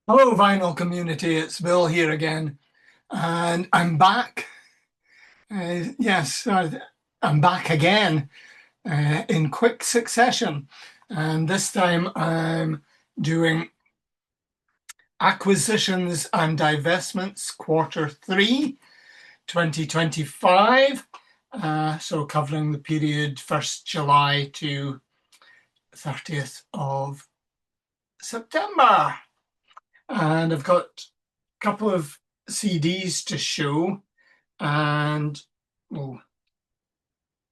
Hello, vinyl community. It's Bill here again, and I'm back. I'm back again in quick succession, and this time I'm doing acquisitions and divestments Q3 2025. So covering the period 1st July to 30th of September. And I've got a couple of CDs to show and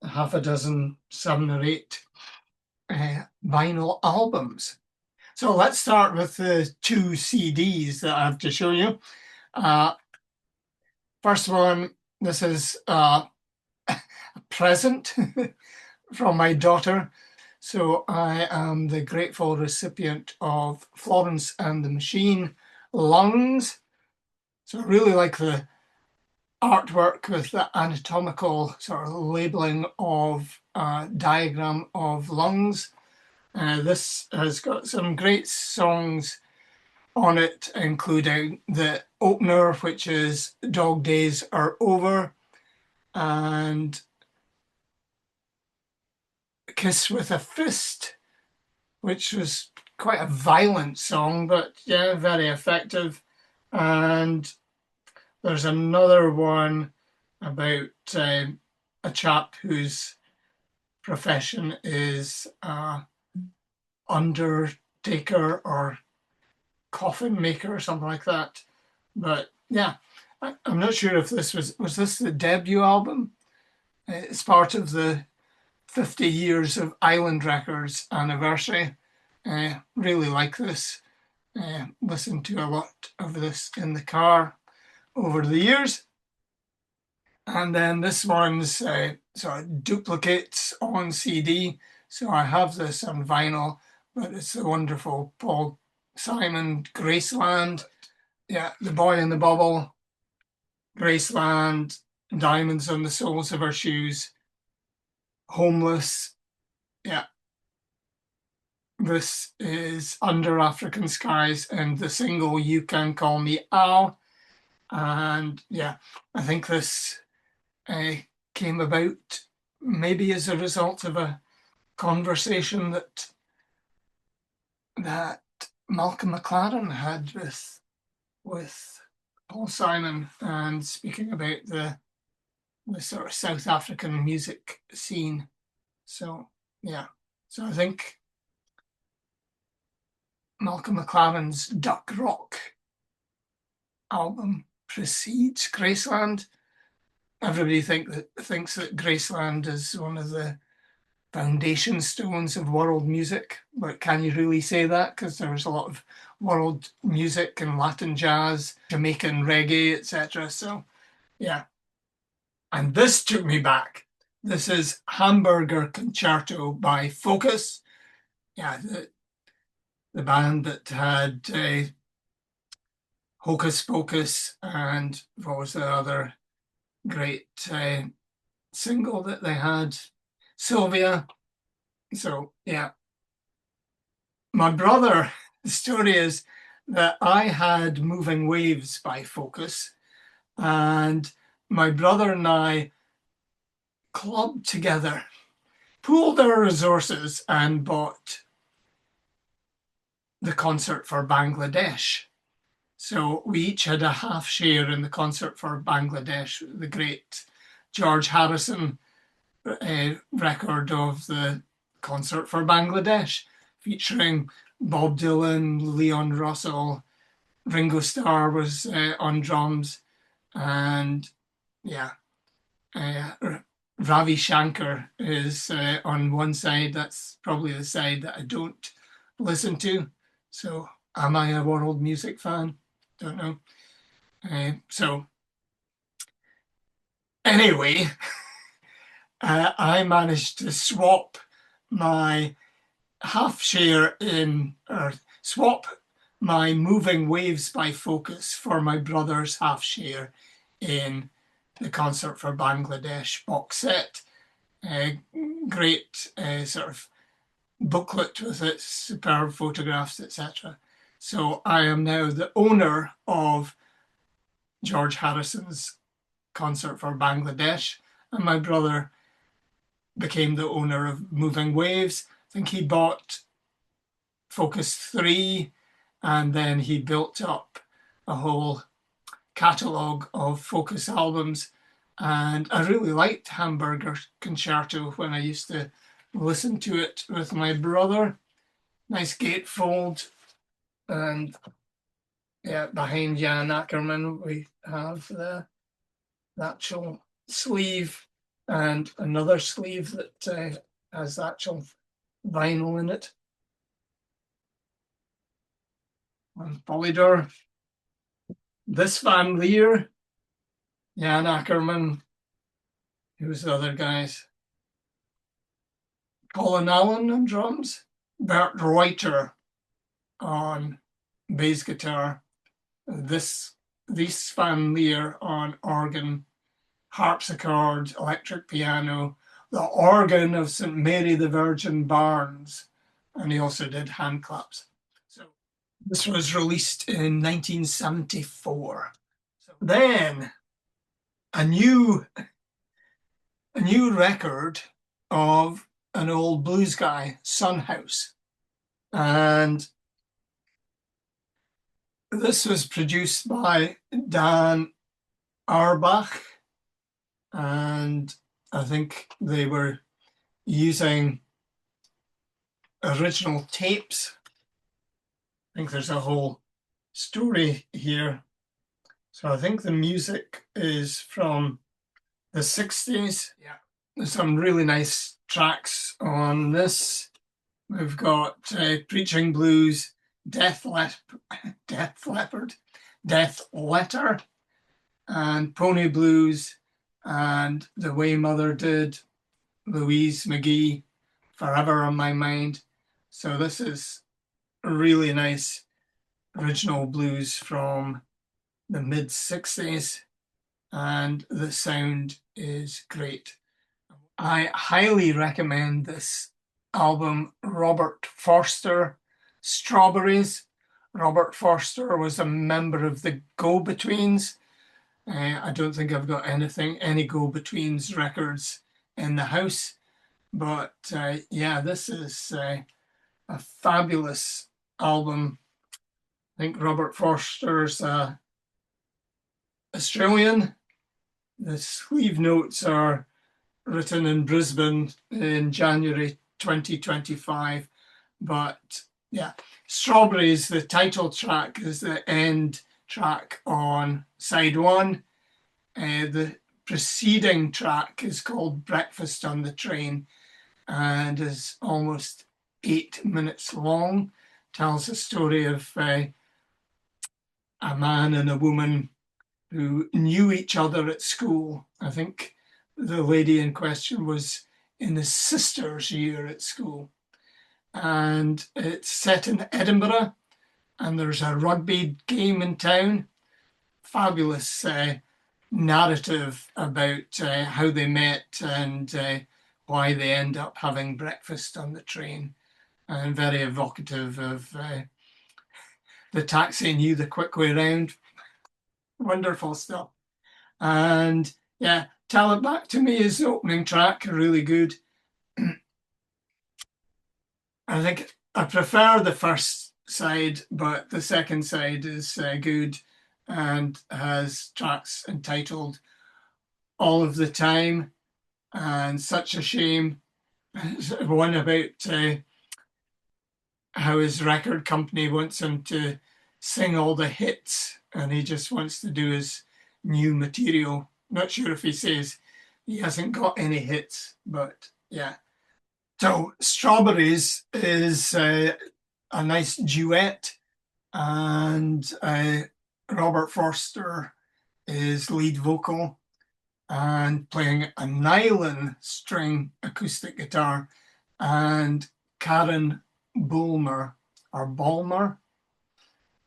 half a dozen, 7 or 8 vinyl albums. So let's start with the 2 CDs that I have to show you. First one, this is a present from my daughter. So I am the grateful recipient of Florence and the Machine Lungs. So I really like the artwork with the anatomical sort of labeling of diagram of lungs. This has got some great songs on it, including the opener, which is Dog Days Are Over, and Kiss with a Fist, which was quite a violent song, but yeah, very effective. And there's another one about a chap whose profession is undertaker or coffin maker or something like that. But yeah, I'm not sure if this was this the debut album? It's part of the 50 years of Island Records anniversary. Really like this. Listened to a lot of this in the car over the years. And then this one's sort of duplicates on CD. So I have this on vinyl, but it's the wonderful Paul Simon Graceland. Yeah, The Boy in the Bubble, Graceland, Diamonds on the Soles of Our Shoes, Homeless. Yeah, this is Under African Skies and the single You Can Call Me Al. And yeah, I think this came about maybe as a result of a conversation that Malcolm McLaren had with Paul Simon, and speaking about the sort of South African music scene. So yeah, so I think Malcolm McLaren's Duck Rock album precedes Graceland. Everybody thinks that Graceland is one of the foundation stones of world music, but can you really say that? Because there was a lot of world music and Latin jazz, Jamaican reggae, etc. So yeah, and this took me back. This is Hamburger Concerto by Focus. Yeah, the band that had Hocus Pocus and what was the other great single that they had? Sylvia. So yeah, my brother, the story is that I had Moving Waves by Focus, and my brother and I clubbed together, pooled our resources, and bought the concert for Bangladesh. So we each had a half share in the concert for Bangladesh, the great George Harrison record of the concert for Bangladesh, featuring Bob Dylan, Leon Russell, Ringo Starr was on drums, and yeah, Ravi Shankar is on one side. That's probably the side that I don't listen to. So, am I a world music fan? Don't know. So, anyway, I managed to swap my half share in, or swap my Moving Waves by Focus for my brother's half share in the Concert for Bangladesh box set. Great sort of booklet with its superb photographs, etc. So I am now the owner of George Harrison's Concert for Bangladesh, and my brother became the owner of Moving Waves. I think he bought Focus 3, and then he built up a whole catalogue of Focus albums. And I really liked Hamburger Concerto when I used to listen to it with my brother. Nice gatefold. And yeah, behind Jan Ackerman, we have the actual sleeve and another sleeve that has actual vinyl in it. And Polydor. This Van Leer, Jan Ackerman, who's the other guys? Colin Allen on drums, Bert Reuter on bass guitar, this Van Leer on organ, harpsichord, electric piano, the organ of St. Mary the Virgin Barnes, and he also did hand claps. So this was released in 1974. So then a new record of an old blues guy, Son House. And this was produced by Dan Auerbach, and I think they were using original tapes. I think there's a whole story here. So I think the music is from the 60s. Yeah. There's some really nice tracks on this. We've got Preaching Blues, Death Leopard, Death Letter, and Pony Blues, and The Way Mother Did, Louise McGee, Forever on My Mind. So this is a really nice original blues from the mid 60s, and the sound is great. I highly recommend this album, Robert Forster, Strawberries. Robert Forster was a member of the Go-Betweens. I don't think I've got any Go-Betweens records in the house, but yeah, this is a fabulous album. I think Robert Forster's Australian. The sleeve notes are written in Brisbane in January 2025. But yeah, Strawberries, the title track, is the end track on side one. The preceding track is called Breakfast on the Train and is almost 8 minutes long. Tells the story of a man and a woman who knew each other at school. I think the lady in question was in his sister's year at school. And it's set in Edinburgh, and there's a rugby game in town. Fabulous narrative about how they met and why they end up having breakfast on the train, and very evocative of the taxi knew the quick way round. Wonderful stuff. And yeah, Tell It Back to Me is the opening track, really good. I think I prefer the first side, but the second side is good and has tracks entitled All of the Time and Such a Shame. One about how his record company wants him to sing all the hits and he just wants to do his new material. Not sure if he says he hasn't got any hits, but yeah. So Strawberries is a nice duet, and Robert Forster is lead vocal and playing a nylon string acoustic guitar, and Karen Bulmer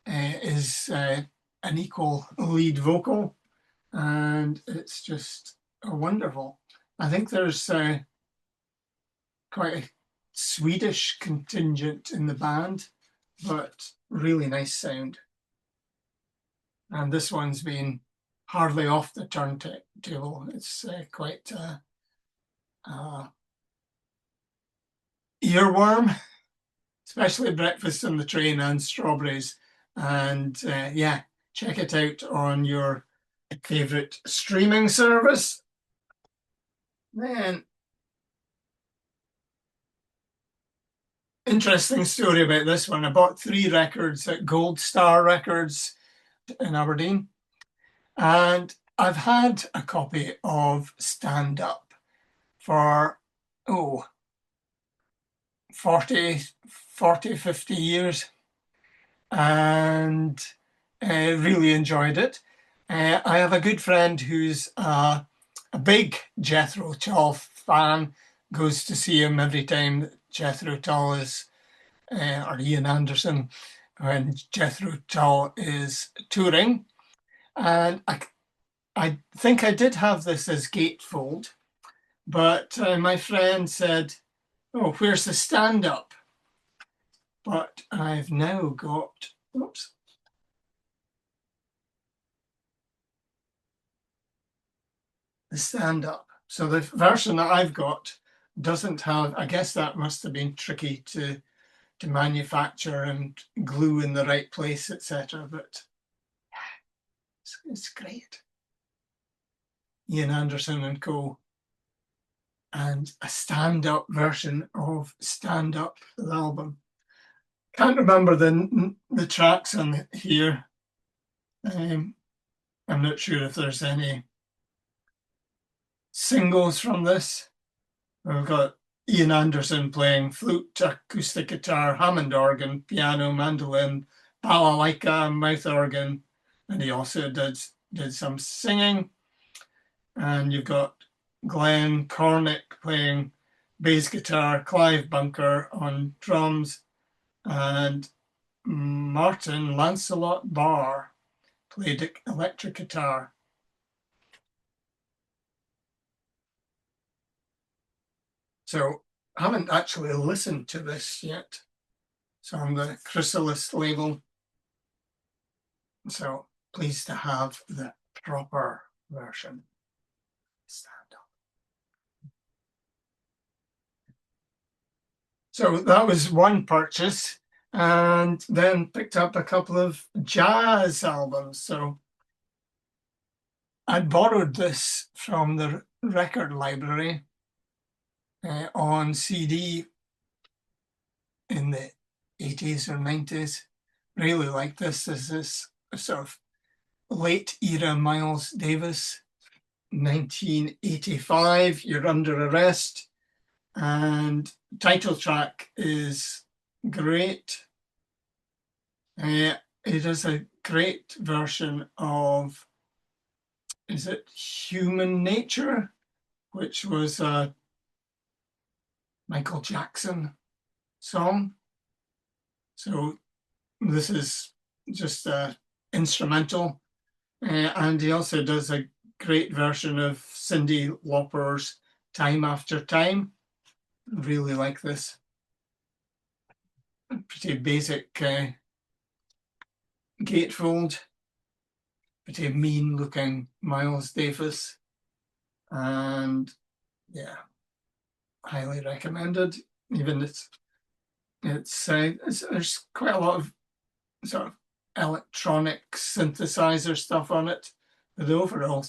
is an equal lead vocal, and it's just wonderful. I think there's quite a Swedish contingent in the band. but really nice sound. And this one's been hardly off the turntable. It's quite earworm, especially Breakfast on the Train and Strawberries. And yeah, check it out on your favorite streaming service. Then, interesting story about this one. I bought 3 records at Gold Star Records in Aberdeen, and I've had a copy of Stand Up for, 50 years, and really enjoyed it. I have a good friend who's a big Jethro Tull fan, goes to see him every time Jethro Tull is, or Ian Anderson, when Jethro Tull is touring. And I think I did have this as gatefold, but my friend said, "Oh, where's the stand-up?" But I've now got, oops, the stand-up. So the version that I've got doesn't have, I guess that must have been tricky to manufacture and glue in the right place, etc. But it's great. Ian Anderson and Co. And a stand-up version of Stand Up, the album. Can't remember the tracks on here. I'm not sure if there's any singles from this. We've got Ian Anderson playing flute, acoustic guitar, Hammond organ, piano, mandolin, balalaika, mouth organ, and he also did some singing. And you've got Glenn Cornick playing bass guitar, Clive Bunker on drums, and Martin Lancelot Barr played electric guitar. So I haven't actually listened to this yet. So on the Chrysalis label. So pleased to have the proper version. Stand up. So that was one purchase, and then picked up a couple of jazz albums. So I borrowed this from the record library on CD in the 80s or 90s. Really like this. This is a sort of late era Miles Davis, 1985, You're Under Arrest. And title track is great. It is a great version of, is it Human Nature, which was a Michael Jackson song. So this is just a instrumental. And he also does a great version of Cyndi Lauper's Time After Time. Really like this. Pretty basic gatefold. Pretty mean looking Miles Davis. And yeah, highly recommended. Even there's quite a lot of sort of electronic synthesizer stuff on it, but the overall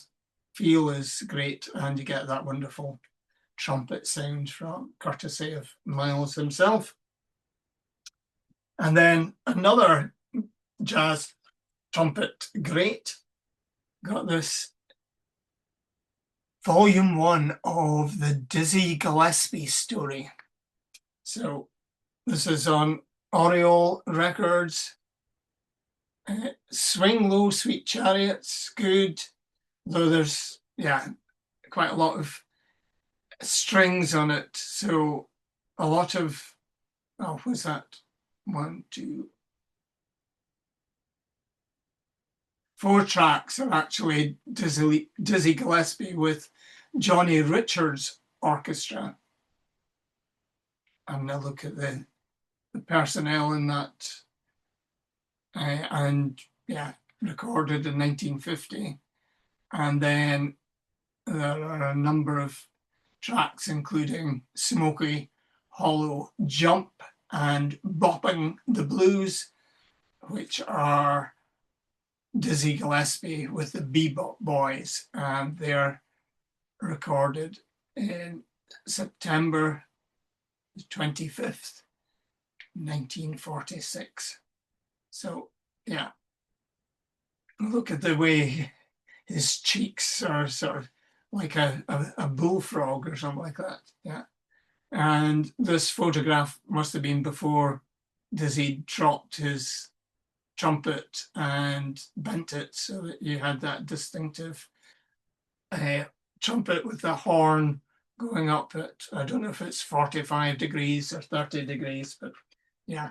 feel is great, and you get that wonderful trumpet sound from courtesy of Miles himself. And then another jazz trumpet great, got this volume 1 of the Dizzy Gillespie story. So this is on Oriole Records. Swing Low, Sweet Chariots, good, though there's, quite a lot of strings on it. So a lot of, what's that? 1, 2, 4 tracks are actually Dizzy Gillespie with Johnny Richards Orchestra. I'm going to look at the personnel in that and yeah, recorded in 1950. And then there are a number of tracks, including Smoky Hollow Jump and Bopping the Blues, which are Dizzy Gillespie with the Bebop Boys, and they're recorded in September 25th, 1946. So, yeah, look at the way his cheeks are sort of like a bullfrog or something like that. Yeah. And this photograph must have been before Dizzy dropped his trumpet and bent it so that you had that distinctive trumpet with the horn going up at, I don't know if it's 45 degrees or 30 degrees, but yeah,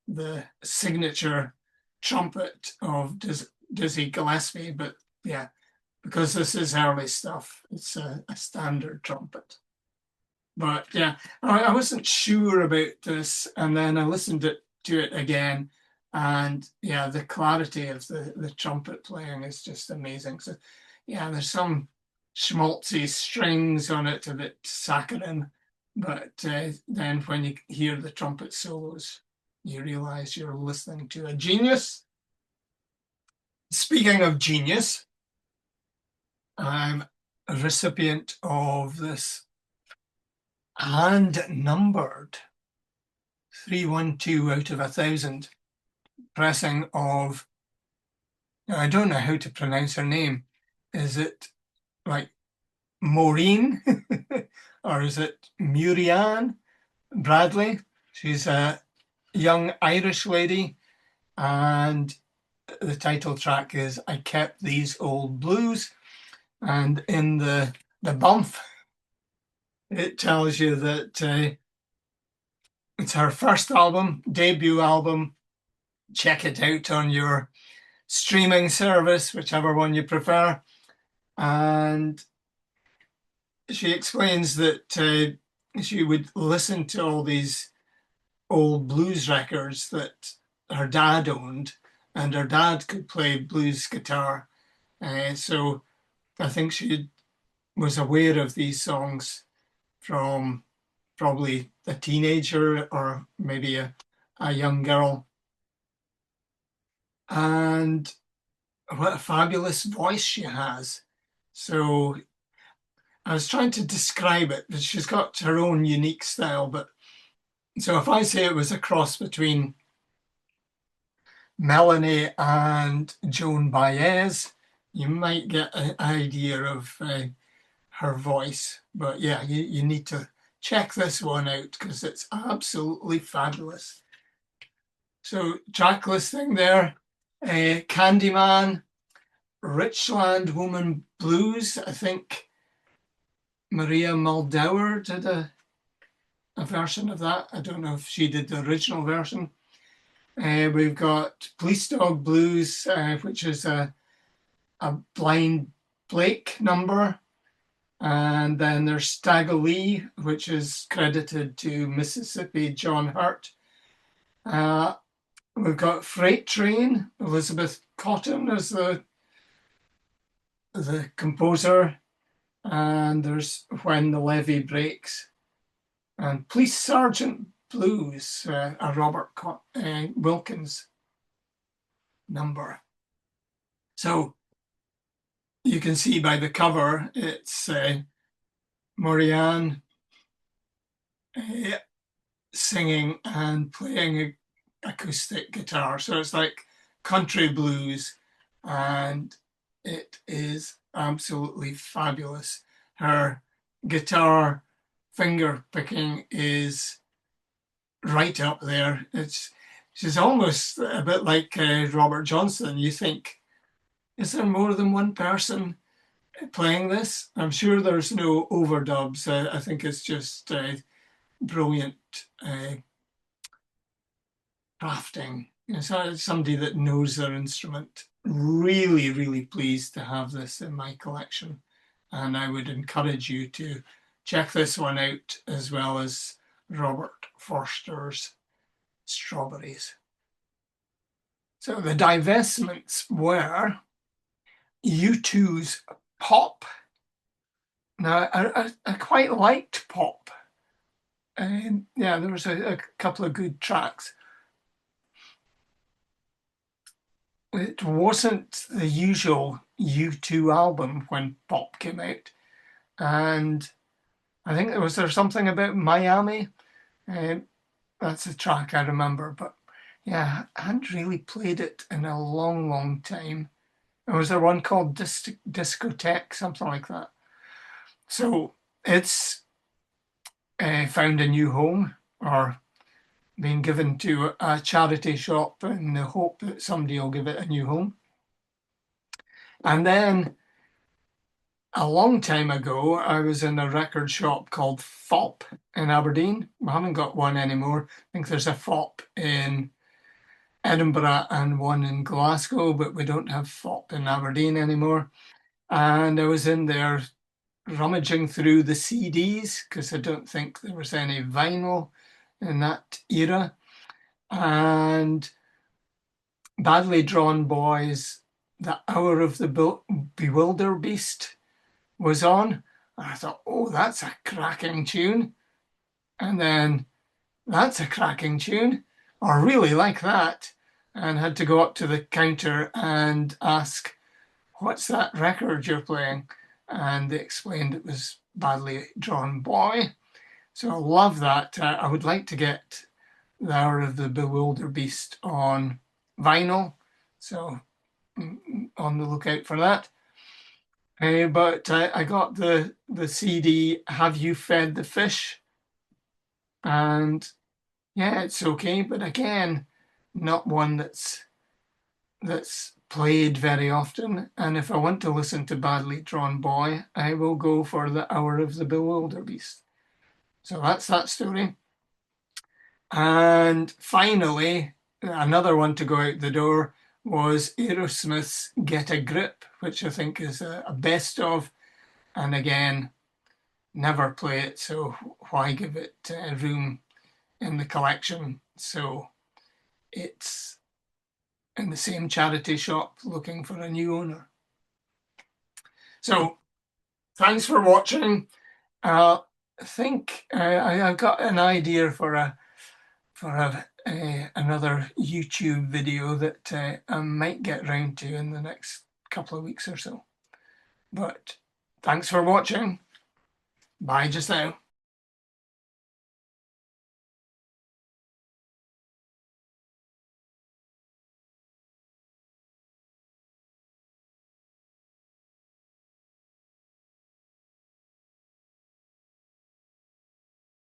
the signature trumpet of Dizzy Gillespie. But yeah, because this is early stuff, it's a standard trumpet. But yeah, I wasn't sure about this, and then I listened to it again, and yeah, the clarity of the trumpet playing is just amazing. So yeah, there's some schmaltzy strings on it, a bit saccharine, but then when you hear the trumpet solos, you realize you're listening to a genius. Speaking of genius, I'm a recipient of this hand-numbered 312 out of 1,000 pressing of, I don't know how to pronounce her name. Is it like Maureen or is it Murianne Bradley? She's a young Irish lady, and the title track is I Kept These Old Blues. And in the bump, it tells you that it's her first album, debut album. Check it out on your streaming service, whichever one you prefer. And she explains that she would listen to all these old blues records that her dad owned, and her dad could play blues guitar. So I think she was aware of these songs from probably a teenager or maybe a young girl. And what a fabulous voice she has. So I was trying to describe it, but she's got her own unique style. But so if I say it was a cross between Melanie and Joan Baez, you might get an idea of her voice. But yeah, you need to check this one out because it's absolutely fabulous. So track listing there, Candyman, Richland Woman Blues. I think Maria Muldaur did a version of that. I don't know if she did the original version. We've got Police Dog Blues, which is a Blind Blake number. And then there's Stagger Lee, which is credited to Mississippi John Hurt. We've got Freight Train, Elizabeth Cotton as the composer. And there's When the Levee Breaks. And Police Sergeant Blues, a Robert Wilkins number. So you can see by the cover, it's Marianne singing and playing acoustic guitar. So it's like country blues, and it is absolutely fabulous. Her guitar finger picking is right up there. She's almost a bit like Robert Johnson. You think, is there more than one person playing this? I'm sure there's no overdubs. I think it's just brilliant crafting. So somebody that knows their instrument. Really, really pleased to have this in my collection. And I would encourage you to check this one out as well as Robert Forster's Strawberries. So the divestments were U2's Pop. Now, I quite liked Pop. Yeah, there was a couple of good tracks. It wasn't the usual U2 album when Pop came out. And I think there something about Miami. That's a track I remember. But yeah, I hadn't really played it in a long, long time. There was one called Discotheque, something like that. So it's found a new home, or been given to a charity shop in the hope that somebody will give it a new home. And then a long time ago, I was in a record shop called Fop in Aberdeen. We haven't got one anymore. I think there's a Fop in Edinburgh and one in Glasgow, but we don't have Fop in Aberdeen anymore. And I was in there rummaging through the CDs because I don't think there was any vinyl in that era. And Badly Drawn Boys, The Hour of the Bewilder Beast was on. And I thought, oh, that's a cracking tune. And then that's a cracking tune, or really like that. And had to go up to the counter and ask, what's that record you're playing? And they explained it was Badly Drawn Boy. So I love that. I would like to get The Hour of the Bewilder Beast on vinyl. So on the lookout for that. But I got the CD, Have You Fed the Fish? And yeah, it's okay. But again, not one that's played very often. And if I want to listen to Badly Drawn Boy, I will go for The Hour of the Bewilder Beast. So that's that story. And finally, another one to go out the door was Aerosmith's Get a Grip, which I think is a best of. And again, never play it, so why give it room in the collection? So it's in the same charity shop looking for a new owner. So thanks for watching. I think I've got an idea for another YouTube video that I might get round to in the next couple of weeks or so. But thanks for watching. Bye just now.